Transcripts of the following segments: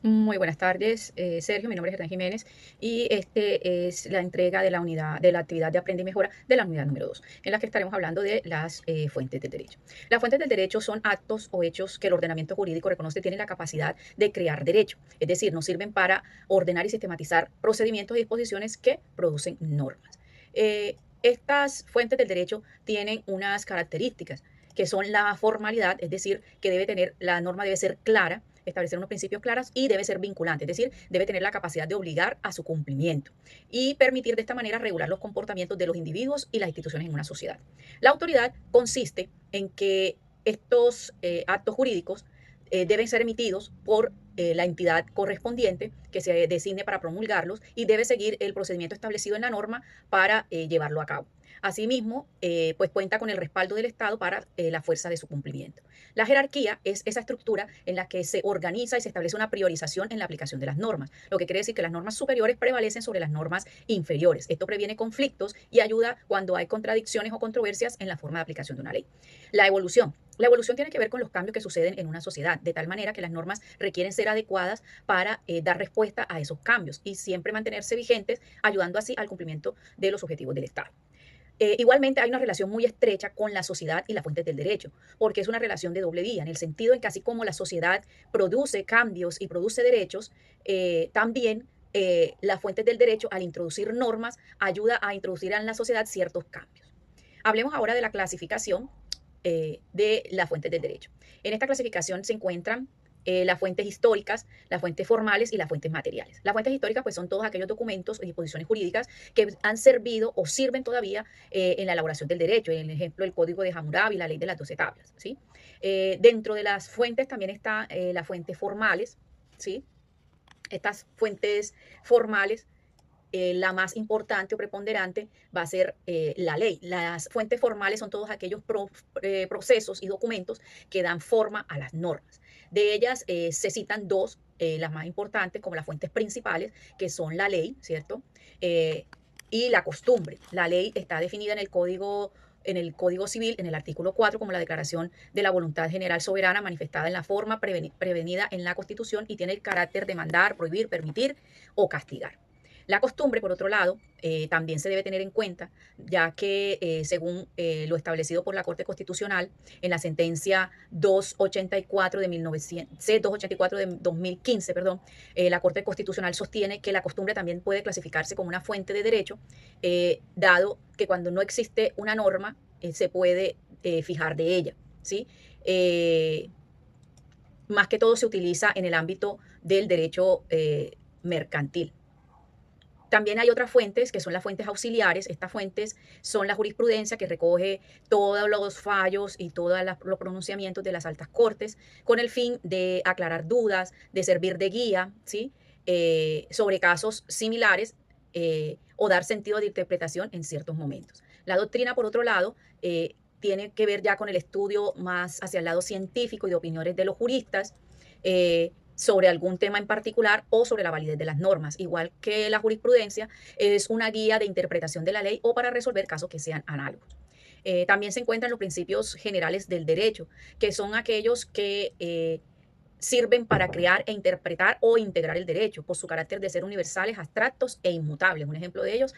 Muy buenas tardes, Sergio. Mi nombre es Hernán Jiménez y este es la entrega de la unidad de la actividad de Aprende y Mejora de la unidad número 2, en la que estaremos hablando de las fuentes del derecho. Las fuentes del derecho son actos o hechos que el ordenamiento jurídico reconoce tienen la capacidad de crear derecho, es decir, nos sirven para ordenar y sistematizar procedimientos y disposiciones que producen normas. Estas fuentes del derecho tienen unas características que son la formalidad, es decir, que la norma debe ser clara, establecer unos principios claros y debe ser vinculante, es decir, debe tener la capacidad de obligar a su cumplimiento y permitir de esta manera regular los comportamientos de los individuos y las instituciones en una sociedad. La autoridad consiste en que estos actos jurídicos deben ser emitidos por la entidad correspondiente que se designe para promulgarlos y debe seguir el procedimiento establecido en la norma para llevarlo a cabo. Asimismo, pues cuenta con el respaldo del Estado para la fuerza de su cumplimiento. La jerarquía es esa estructura en la que se organiza y se establece una priorización en la aplicación de las normas, lo que quiere decir que las normas superiores prevalecen sobre las normas inferiores. Esto previene conflictos y ayuda cuando hay contradicciones o controversias en la forma de aplicación de una ley. La evolución. La evolución tiene que ver con los cambios que suceden en una sociedad, de tal manera que las normas requieren ser adecuadas para dar respuesta a esos cambios y siempre mantenerse vigentes, ayudando así al cumplimiento de los objetivos del Estado. Igualmente hay una relación muy estrecha con la sociedad y las fuentes del derecho, porque es una relación de doble vía, en el sentido en que así como la sociedad produce cambios y produce derechos, también las fuentes del derecho, al introducir normas, ayuda a introducir en la sociedad ciertos cambios. Hablemos ahora de la clasificación de las fuentes del derecho. En esta clasificación se encuentran las fuentes históricas, las fuentes formales y las fuentes materiales. Las fuentes históricas pues son todos aquellos documentos y disposiciones jurídicas que han servido o sirven todavía en la elaboración del derecho, en el ejemplo el Código de Hammurabi, la Ley de las 12 tablas, ¿sí? Dentro de las fuentes también están las fuentes formales, ¿sí? Estas fuentes formales la más importante o preponderante va a ser la ley. Las fuentes formales son todos aquellos procesos y documentos que dan forma a las normas. De ellas se citan dos, las más importantes como las fuentes principales, que son la ley, ¿cierto? Eh, y la costumbre. La ley está definida en el Código Civil, en el artículo 4, como la declaración de la voluntad general soberana manifestada en la forma prevenida en la Constitución y tiene el carácter de mandar, prohibir, permitir o castigar. La costumbre, por otro lado, también se debe tener en cuenta, ya que según lo establecido por la Corte Constitucional en la sentencia 284 de 1900, C284 de 2015, perdón, la Corte Constitucional sostiene que la costumbre también puede clasificarse como una fuente de derecho, dado que cuando no existe una norma se puede fijar de ella, ¿sí? Más que todo se utiliza en el ámbito del derecho mercantil. También hay otras fuentes que son las fuentes auxiliares. Estas fuentes son la jurisprudencia que recoge todos los fallos y todos los pronunciamientos de las altas cortes con el fin de aclarar dudas, de servir de guía, ¿sí? Sobre casos similares o dar sentido de interpretación en ciertos momentos. La doctrina, por otro lado, tiene que ver ya con el estudio más hacia el lado científico y de opiniones de los juristas. Sobre algún tema en particular o sobre la validez de las normas, igual que la jurisprudencia es una guía de interpretación de la ley o para resolver casos que sean análogos. También se encuentran los principios generales del derecho, que son aquellos que sirven para crear e interpretar o integrar el derecho por su carácter de ser universales, abstractos e inmutables. Un ejemplo de ellos,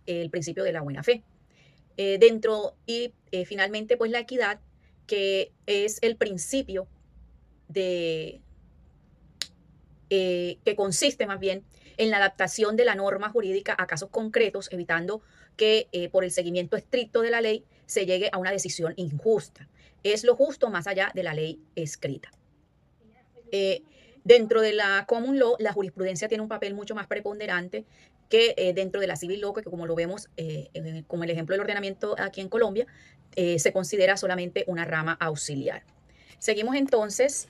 el principio de la buena fe. Finalmente, pues la equidad, que es el principio de que consiste más bien en la adaptación de la norma jurídica a casos concretos, evitando que por el seguimiento estricto de la ley se llegue a una decisión injusta. Es lo justo más allá de la ley escrita. Eh, Dentro de la common law, la jurisprudencia tiene un papel mucho más preponderante que dentro de la civil law, que como lo vemos como el ejemplo del ordenamiento aquí en Colombia, se considera solamente una rama auxiliar. Seguimos entonces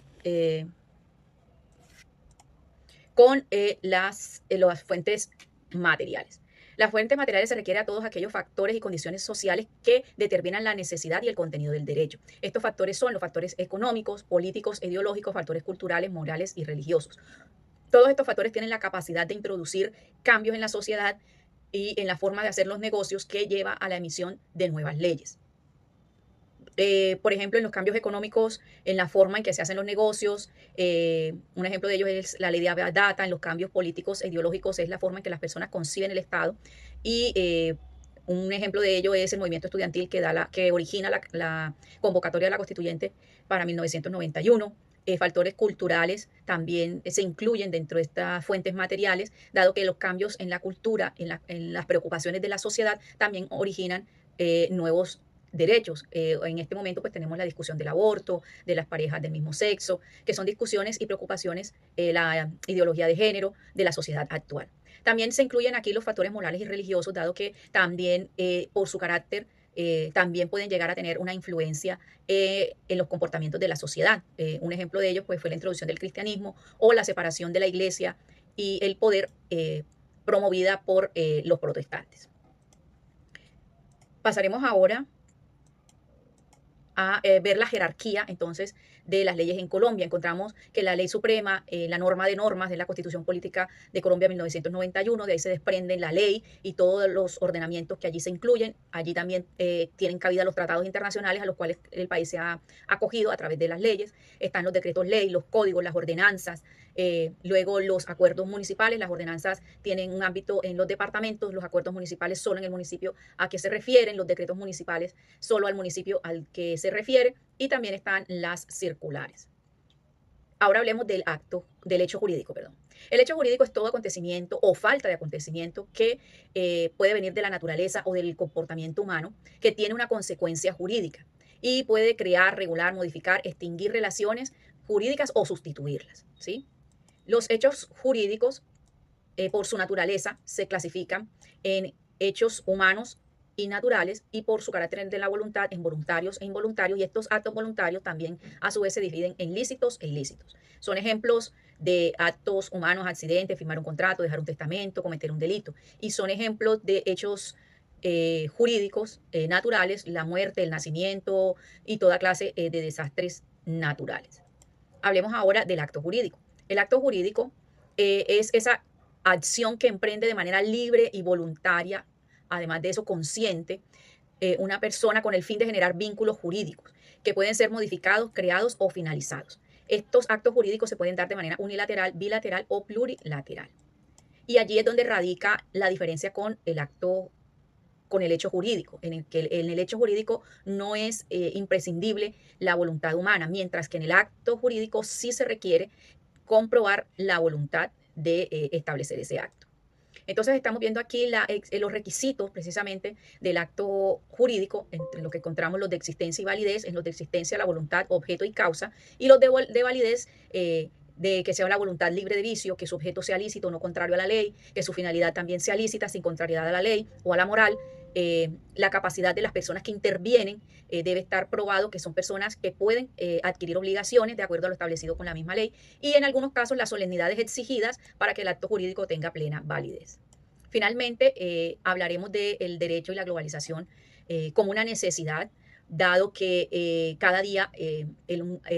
con las fuentes materiales. Las fuentes materiales se requiere a todos aquellos factores y condiciones sociales que determinan la necesidad y el contenido del derecho. Estos factores son los factores económicos, políticos, ideológicos, factores culturales, morales y religiosos. Todos estos factores tienen la capacidad de introducir cambios en la sociedad y en la forma de hacer los negocios que lleva a la emisión de nuevas leyes. Por ejemplo, en los cambios económicos, en la forma en que se hacen los negocios. Un ejemplo de ellos es la ley de data. En los cambios políticos e ideológicos es la forma en que las personas conciben el Estado. Y un ejemplo de ello es el movimiento estudiantil que origina la convocatoria de la constituyente para 1991. Factores culturales también se incluyen dentro de estas fuentes materiales, dado que los cambios en la cultura, en las preocupaciones de la sociedad, también originan nuevos derechos. En este momento pues tenemos la discusión del aborto, de las parejas del mismo sexo, que son discusiones y preocupaciones, la ideología de género de la sociedad actual. También se incluyen aquí los factores morales y religiosos, dado que también por su carácter también pueden llegar a tener una influencia en los comportamientos de la sociedad. Un ejemplo de ello pues, fue la introducción del cristianismo o la separación de la iglesia y el poder promovida por los protestantes. Pasaremos ahora a ver la jerarquía entonces de las leyes en Colombia. Encontramos que la ley suprema, la norma de normas de la Constitución Política de Colombia 1991, de ahí se desprende la ley y todos los ordenamientos que allí se incluyen. Allí también tienen cabida los tratados internacionales a los cuales el país se ha acogido a través de las leyes. Están los decretos ley, los códigos, las ordenanzas. Luego los acuerdos municipales. Las ordenanzas tienen un ámbito en los departamentos, los acuerdos municipales solo en el municipio a que se refieren, los decretos municipales solo al municipio al que se refiere, y también están las circulares. Ahora hablemos del hecho jurídico, perdón. El hecho jurídico es todo acontecimiento o falta de acontecimiento que puede venir de la naturaleza o del comportamiento humano, que tiene una consecuencia jurídica y puede crear, regular, modificar, extinguir relaciones jurídicas o sustituirlas, ¿sí? Los hechos jurídicos, por su naturaleza, se clasifican en hechos humanos y naturales, y por su carácter de la voluntad en voluntarios e involuntarios, y estos actos voluntarios también a su vez se dividen en lícitos e ilícitos. Son ejemplos de actos humanos: accidentes, firmar un contrato, dejar un testamento, cometer un delito, y son ejemplos de hechos jurídicos naturales: la muerte, el nacimiento y toda clase de desastres naturales. Hablemos ahora del acto jurídico. El acto jurídico es esa acción que emprende de manera libre y voluntaria, además de eso consciente, una persona con el fin de generar vínculos jurídicos que pueden ser modificados, creados o finalizados. Estos actos jurídicos se pueden dar de manera unilateral, bilateral o plurilateral. Y allí es donde radica la diferencia con el hecho jurídico, en el hecho jurídico no es imprescindible la voluntad humana, mientras que en el acto jurídico sí se requiere comprobar la voluntad de establecer ese acto. Entonces estamos viendo aquí los requisitos precisamente del acto jurídico, entre los que encontramos los de existencia y validez. En los de existencia, la voluntad, objeto y causa, y los de validez, de que sea la voluntad libre de vicio, que su objeto sea lícito, no contrario a la ley, que su finalidad también sea lícita, sin contrariedad a la ley o a la moral. La capacidad de las personas que intervienen debe estar probado que son personas que pueden adquirir obligaciones de acuerdo a lo establecido con la misma ley, y en algunos casos las solemnidades exigidas para que el acto jurídico tenga plena validez. Finalmente, hablaremos del derecho y la globalización como una necesidad, dado que cada día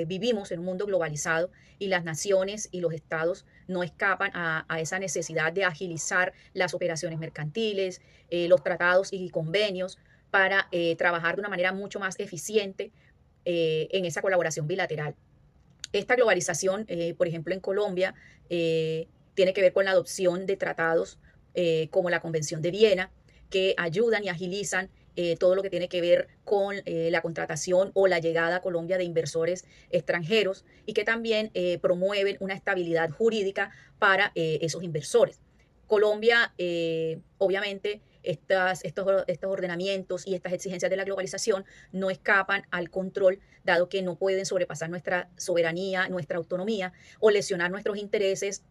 vivimos en un mundo globalizado y las naciones y los estados no escapan a esa necesidad de agilizar las operaciones mercantiles, los tratados y convenios para trabajar de una manera mucho más eficiente en esa colaboración bilateral. Esta globalización, por ejemplo, en Colombia, tiene que ver con la adopción de tratados como la Convención de Viena, que ayudan y agilizan todo lo que tiene que ver con la contratación o la llegada a Colombia de inversores extranjeros, y que también promueven una estabilidad jurídica para esos inversores. Colombia, obviamente, estos ordenamientos y estas exigencias de la globalización no escapan al control, dado que no pueden sobrepasar nuestra soberanía, nuestra autonomía, o lesionar nuestros intereses,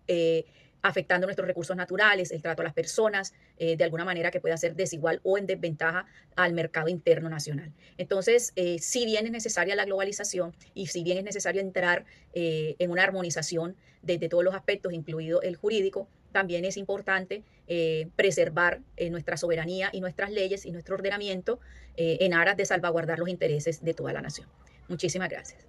afectando nuestros recursos naturales, el trato a las personas, de alguna manera que pueda ser desigual o en desventaja al mercado interno nacional. Entonces, si bien es necesaria la globalización y si bien es necesario entrar en una armonización desde todos los aspectos, incluido el jurídico, también es importante preservar nuestra soberanía y nuestras leyes y nuestro ordenamiento en aras de salvaguardar los intereses de toda la nación. Muchísimas gracias.